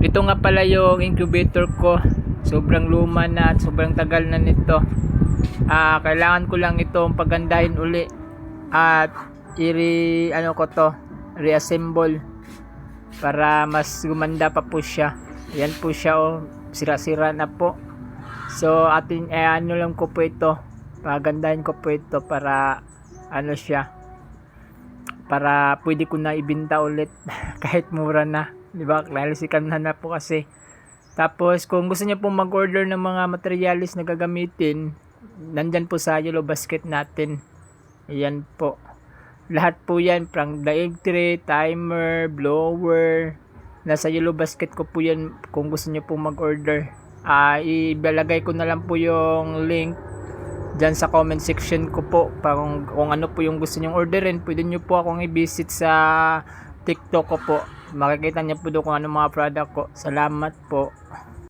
Ito nga pala yung incubator ko. Sobrang luma na at sobrang tagal na nito. Kailangan ko lang itong pagandahin uli at reassemble para mas gumanda pa po siya. Yan po siya, sira-sira na po. So ano lang ko po ito, pagandahin ko po ito para para pwede ko na ibenta ulit kahit mura na, di ba? Lalisikan na po kasi. Tapos kung gusto niyo pong mag-order ng mga materialis na gagamitin, nandyan po sa yellow basket natin. Ayan po. Lahat po yan, prank daig tray, timer, blower. Nasa yellow basket ko po yan kung gusto niyo pong mag-order. Ibalagay ko na lang po yung link dyan sa comment section ko po. Kung ano po yung gusto nyong orderin, pwede nyo po akong i-visit sa TikTok ko po. Makikita nyo po doon kung ano mga product ko. Salamat po.